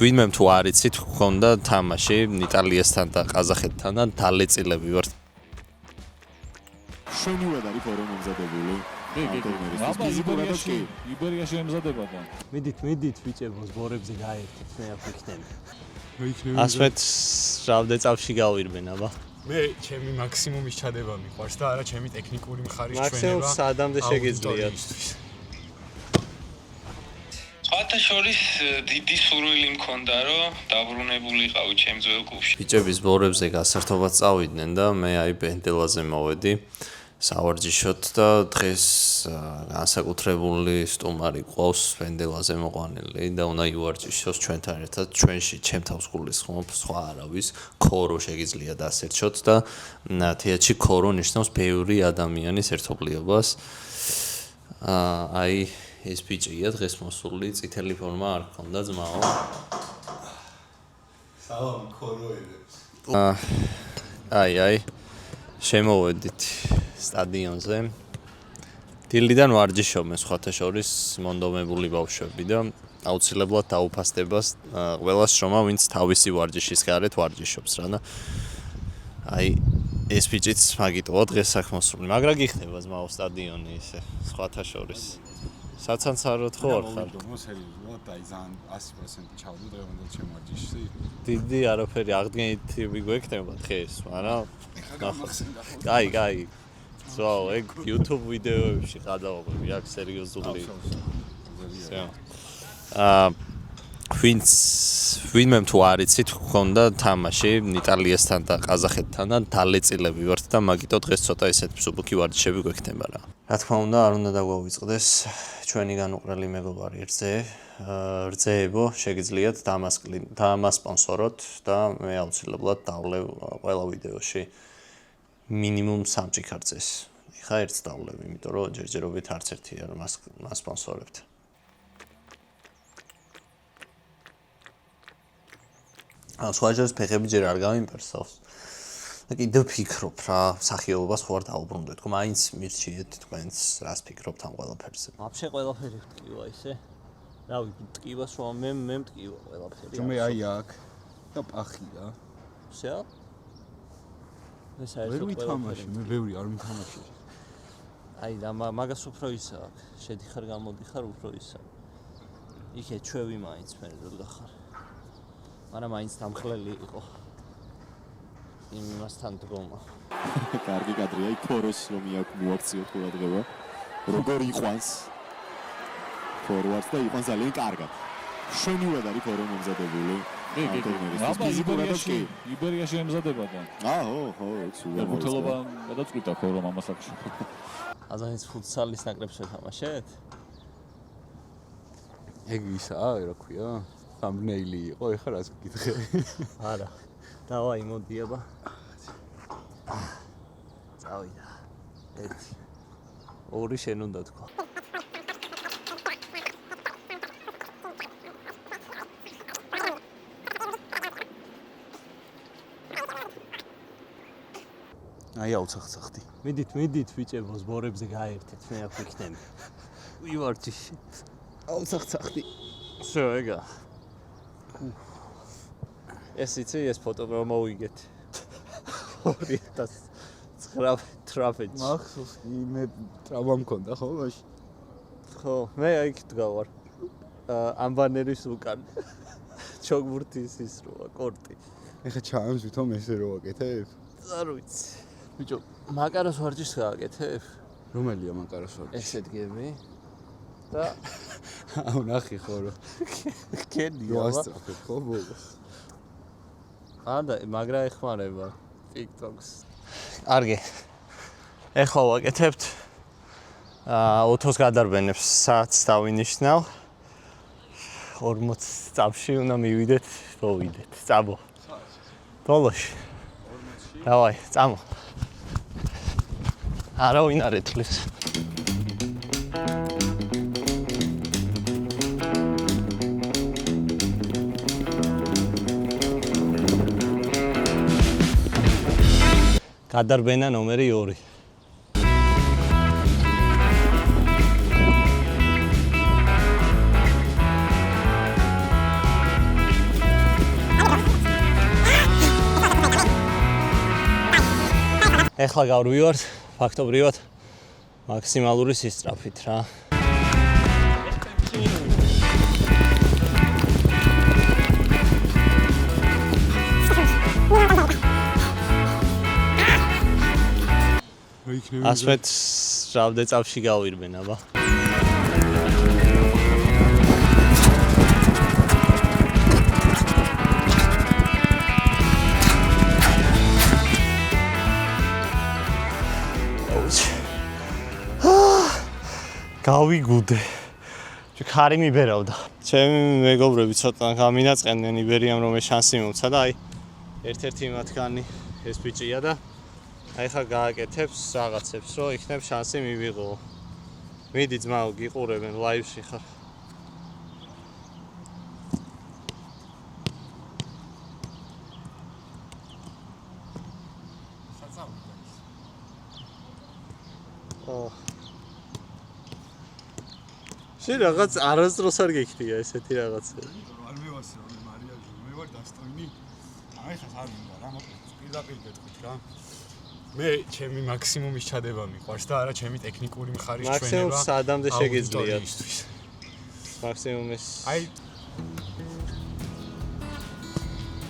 ვინმე თუ არ იცით, გქონდა თამაში იტალიასთან და ყაზახეთთან და დალეწილები ვართ. შვენივად არის ფორუმ მომზადებული. იბერიაში ემზადება და. მიდით, ბიჭებო, ზბორებზე გაერთეთ, მე აქ ვიქნები. ასვეთ რავდე წავში გავირბენ, აბა. მე ჩემი მაქსიმუმის ჩადება მიყვარს და არა ჩემი ტექნიკური მხარის ჩვენება. მაქსიმუმ სადამდე შეგიძლიათ. სხვათა შორის დიდი სურვილი მქონდა, რომ დაბრუნებულიყავი ჩემ ძველ კლუბში. ბიჭები ზბორებზე გასართობად წავიდნენ და მე აი პენდელაზე მოვედი. სავარჯიშოთ და დღეს განსაკუთრებული სტუმარი ყავს პენდელაზე მოყვანილი და უნდა ივარჯიშოს ჩვენთან ერთად ჩვენში ჩემ თავს გულისხმობ სხვა არავის ქორო შეგიძლია დასერჩოთ და თეატრში ქორო ნიშნავს ბევრი ადამიანის ერთობლიობას აი ეს ბიჭია დღეს მოსული წითელი ფორმა არ ქონდა ძმაო სალამ ქოროებებს აი შემოვედით სტადიონზე. დილიდან ვარჯიშობენ სხვათა შორის მონდომებული ბავშვები და აუცილებლად დაუფასდებას ყველა შრომა ვინც თავისი ვარჯიშის გარეთ ვარჯიშობს რა და აი ეს ბიჭიც მაგიტოა დღეს აქ მოსული. მაგრამ გიხდება ზმაო სტადიონი ისე სხვათა შორის. საცანცაროდ ხო არ ხარ? სერიოზულად აი ძალიან 100% ჩავდი დღევანდელ ჩემ ვარჯიშში. დიდი არაფერი აღდგენით მიგვექნება დღეს, მაგრამ კაი ზაო, ეგ YouTube ვიდეოებში გადავაყვები, აქ სერიოზული. ვინმე თუ არ იცით, გქონდა თამაში იტალიასთან და ყაზახეთთან და დალეწილები ვართ და მაგიტო დღეს ცოტა ისეთ მსუბუქი ვარჯიშები გვექნება რა. რა თქმა უნდა, არ უნდა დაგვავიწყდეს ჩვენი განუყრელი მეგობარი რძეებო, შეგიძლიათ დამასპონსოროთ და მე აუცილებლად დავლევ ყველა ვიდეოში. მინიმუმ 3 ჭიქარწეს. ეხა ერთს დავლევ, იმიტომ რომ ჯერჯერობით არც ერთი არ მასპონსორებთ. სხვაჯერს ფეხები ჯერ არ გამიმპერსავს. და კიდევ ფიქრობ რა, სახიობობას ხო არ დაუბრუნდეთ, თქო მაინც მირჩიეთ თქვენს რას ფიქრობთ ამ ყველაფერზე. Вообще ყველაფერი მტკივა ისე. რავი, მტკივას რომ მე მტკივა ყველაფერი. მე აი აქ და პახია. შეა? მე საერთოდ ვერ ვითამაში, მე ბევრი არ მითამაში. აი და მაგას უფრო ისა აქ. შედიხარ გამოდიხარ უფრო ისა. იქე ჩვევი მაინც მე როდა ხარ. მაგრამ მაინც დამხლელი იყო. იმასთან დგომა. კარგი კადრია, იქ ფოროს რომ მოაქციოთ ყურადღება. როგორ იყვანს ფორვარდს და იყვანს ძალიან კარგად. შვენივად არის ფორუმ მომზადებული. იბერიაში ემზადება და. ხო, სულ ბუთელობა გადაწყვიტა ფორუმ ამას აქ. აზანის ფუტსალის ნაკრებს ვეთამაშეთ? ეგ ისაა, რა ქვია? thumbnail-ი იყო, ეხლა რას გითხე? არა. დავაი მოდი აბა. წავიდა. 1 2 შენ უნდა თქვა. აი აუცახცახდი. მიდით ბიჭებო, ზბორებზე გაერთეთ, მე აქ ვიქნები. ვივარჯიში. აუცახცახდი. всё, ეგა. ეს ფოტო მოვიგეთ. 2009 ტრაფეჯი. მახსოვს, მე ტრავმა მქონდა ხო მაშინ? ხო, მე იქ დგავარ. ამბანერის უკან. ჩოგბურთის ის როა კორტი. ეხა ჩამს ვითომ ესე რო აკეთებ? არ ვიცი. ბიჭო, მაკაროს ვარჯიშს გააკეთებ? რომელია მაკაროს ვარჯიში? ესე დგები. და აუ ნახე ხო რო. კენია. ვასწრაფებ ხო ბოლოს. ანდა, მაგრა ეხმარება TikTok-ს. კარგი. ეხლა ვაკეთებთ 20 გადარბენებს საათს დავინიშნავ. 40 წამში უნდა მივიდეთ, მოვიდეთ. წამო. ბოლოში. დავაი, წამო. არავინ არ ეთქლის. გადარბენა ნომერი 2. ეხლა გავრივართ ფაქტობრივად მაქსიმალური სისწრაფით რა. ასმეთ რავდე წავში გავირბენ აბა. გავიგუდე. ხარი მიბერავდა. ჩემი მეგობრები ცოტა გამინაწყენდნენ იბერიამ რომ ეს შანსი მოვცა და აი ერთ-ერთი მათგანი ეს ბიჭია და აი ხა გააკეთებს რაღაცებს რომ იქნებ შანსი მივიღო. მიდი ძმაო გიყურებენ ლაივში ხარ. შენ რაღაც არასდროს არ გიქნია ესეთი რაღაცები. არ მევასწრე მარიაჟი, მე ვარ დასტოინი. აი ხა არ მინდა რა, მოკლედ პირდაპირ გეტყვით რა. მე ჩემი მაქსიმუმის ჩადება მიყვარს და არა ჩემი ტექნიკური მხარის ჩვენება. მაქსიმუმ სადამდე შეგიძლია. მაქსიმუმ ეს აი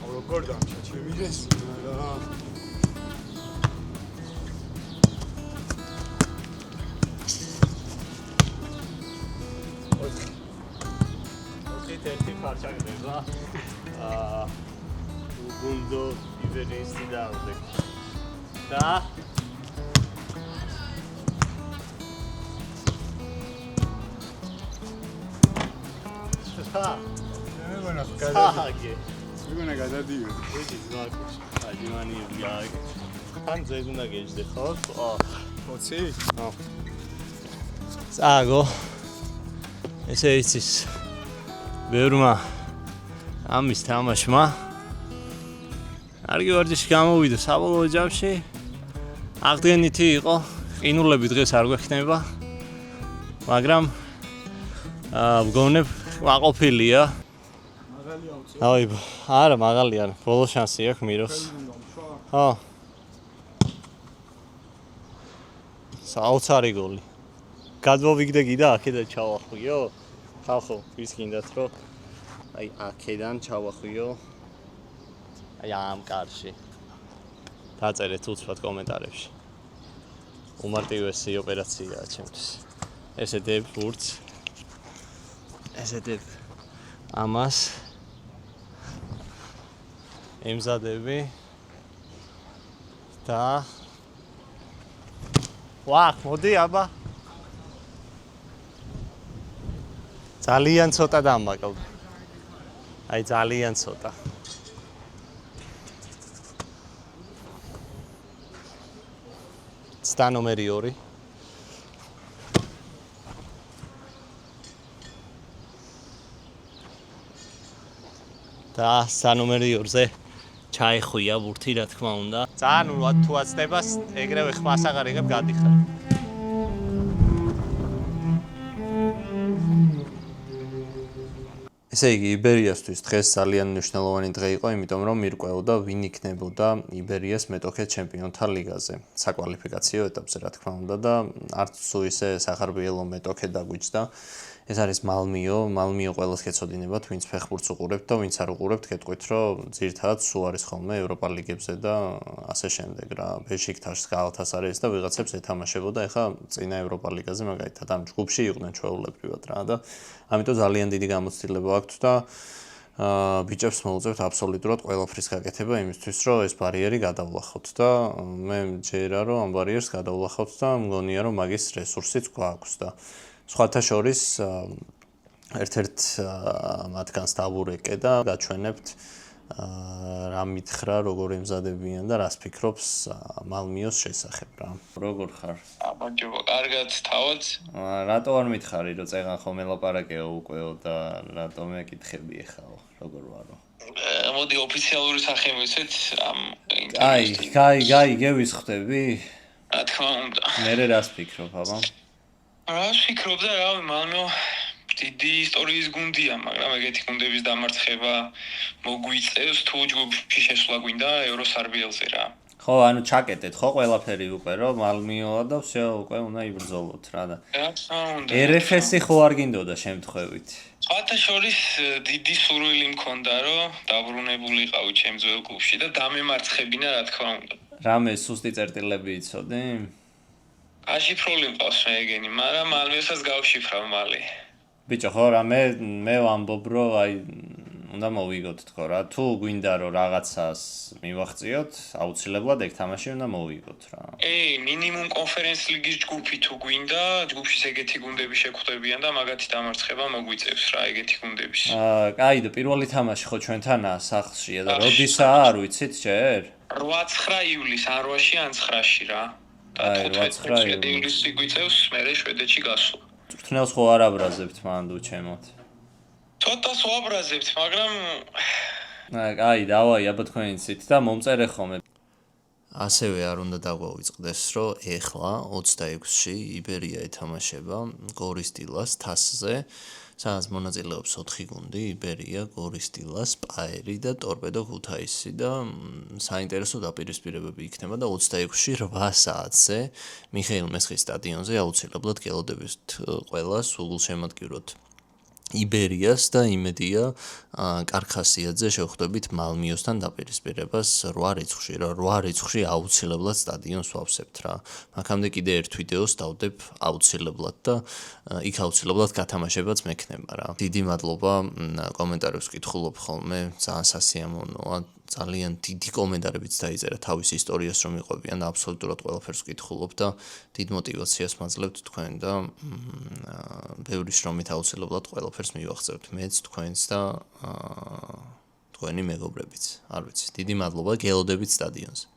როგორ დამჭა ჩემი ეს რა. ერთი ფარჩა გდება. უგუნდო იბერიის დაავდე. და მე ვენა კაგი. ვიგონა გადადიოდი. ედი ზვაკი. აჯიმანი ვიაგი. თან ძედ უნდა გეჯდე ხო? ხოცი? ხო. წაგო. ესე იცის. ბევრმა ამის თამაშმა კარგი ვარჯიში გამოვიდა საბოლოო ჯამში. აღდგენითი იყო. ყინულები დღეს არ გვექნება. მაგრამ მგონებ აყოფილია. მაღალია უწევ. აი, არა, მაღალი არა. ბოლო შანსი აქვს მიროს. ხო. საოცარი გოლი. გადმოვიგდე კიდე აქედან ჩავახვიო. ხალხო, ვის გინდათ რომ აი აქედან ჩავახვიო. აი ამ კარში. დაწერეთ უცბად კომენტარებში. უმარტივესი ოპერაციაა ჩემთვის. ესეთებ ვურც. ესეთებ ამას ემზადები და ვახ, მოდი აბა. ძალიან ცოტა დამაკავ. აი ძალიან ცოტა. ცდა ნომერი 2. და სანომერი 2-ზე ჩაიხვია ვურთი რა თქმა უნდა. ძალიან თუ აცდებას ეგრევე ხმას აღარ იღებ გადიხარ. ესე იგი იბერიასთვის დღეს ძალიან მნიშვნელოვანი დღე იყო, იმიტომ რომ მირკვეოდა ვინ იქნებოდა იბერიას მეტოქე ჩემპიონთა ლიგაზე, საკვალიფიკაციო ეტაპზე რა თქმა უნდა და არც ისე სახარბიელო მეტოქე დაგვიჯდა. ეს არის მალმიო ყველას გეცოდინებათ, ვინც ფეხბურთს უყურებთ და ვინც არ უყურებთ, გეტყვით, რომ ძირთადად სულ არის ხოლმე ევროპა ლიგებზე და ასე შემდეგ რა. ბეშიქტაშს გაალთასარაის და ვიღაცებს ეთამაშებოდა, ეხა წინა ევროპა ლიგაზე მაგალითად ამ ჯგუფში იყვნენ ჩვეულებრივად რა და ამიტომ ძალიან დიდი გამოცდილება აქვს და ბიჭებს მოუწევთ აბსოლუტურად ყველაფრის გაკეთება იმისთვის, რომ ეს ბარიერი გადავლახოთ და მე მჯერა, რომ ამ ბარიერს გადავლახოთ და მგონია, რომ მაგის რესურსიც გვაქვს და სხვათა შორის ერთ-ერთ მათგანს დავურეკე და გაჩვენებთ რა მითხრა, როგორ ემზადებიან და რას ფიქრობს მალმიოს შესახებ რა. როგორ ხარ? ამაჯობა, კარგად თავად. რატო არ მითხარი, რომ წეგან ხომ ელაპარაკეო უკვე და რატო მეკითხები ეხაო, როგორ ვარო? მოდი ოფიციალური სახე მივცეთ ამ აი, გევისხდები? რა თქმა უნდა. მე რას ფიქრობ, აბა? რას ფიქრობ და რავი, მალმო დიდი ისტორიის გუნდია, მაგრამ ეგეთი გუნდების დამარცხება მოგვიწევს თუ ჯგუფში შესვლა გვინდა ევროსარბიელზე რა. ხო, ანუ ჩაკეტეთ ხო ყველაფერი უკვე რომ მალმიოა და всё უკვე უნდა იბრძოლოთ რა და. რა თქმა უნდა. RFS-ი ხო არ გინდოდა შემთხვევით. სხვათა შორის დიდი სურვილი მქონდა რომ დაბრუნებულიყავი ჩემ ძველ კლუბში და დამემარცხებინა რა თქმა უნდა. რამე სუსტი წერტილები იცოდი? აშიფრული მყავს მე ეგენი, მაგრამ მალმიოსაც გავშიფრავ მალე. ბიჭო ხო რამე მე ვამბობ რომ აი უნდა მოვიგოთ თქო რა თუ გვინდა რომ რაღაცას მივახციოთ აუცილებლად ეგ თამაში უნდა მოვიგოთ რა მინიმუმ კონფერენს ლიგის ჯგუფი თუ გვინდა ჯგუფშიც ეგეთი გუნდები შეგხვდებიან და მაგათი დამარცხება მოგვიწევს რა ეგეთი გუნდების კაი და პირველი თამაში ხო ჩვენთანაა სახლშია და როდისაა არ ვიცით ჯერ 8-9 ივლისს ან 8-ში ან 9-ში რა და 15 ივლისში გვიწევს მერე შვედეთში გასვლა წვრთნელს ხო არ აბრაზებთ მანდ უჩემოთ ცოტას ვაბრაზებთ, მაგრამ აი, დავაი, აბა თქვენი ცით და მომწერე ხოლმე. ასევე არ უნდა დაგვავიწყდეს, რომ ეხლა 26-ში იბერია ეთამაშება გორისტილას თასზე, სადაც მონაწილეობს 4 გუნდი, იბერია, გორისტილა, სპაერი და ტორპედო ქუთაისი და საინტერესო დაპირისპირებები იქნება და 26-ში 8 საათზე მიხეილ მესხის სტადიონზე აუცილებლად გელოდებთ ყველას უგულშემატკივროთ. იბერიას და იმედია კარქასიაძე შევხვდებით მალმიოსთან დაპირისპირებას 8 რიცხვში რა 8 რიცხვში აუცილებლად სტადიონს ვავსებთ რა მაგამდე კიდე ერთ ვიდეოს დავდებ აუცილებლად და იქ აუცილებლად გათამაშებაც მექნება რა დიდი მადლობა კომენტარებს ვკითხულობ ხოლმე ძალიან სასიამოვნოა ძალიან დიდი კომენტარებიც დაიწერა თავის ისტორიას რომ იყვებიან და აბსოლუტურად ყველაფერს ვკითხულობ და დიდ мотиваციას მაძლევთ თქვენ და ბევრი შრომით აუცილებლად ყველაფერს მივახცევთ მეც თქვენს და თქვენი მეგობრებიც არ ვიცი დიდი მადლობა გელოდებით სტადიონზე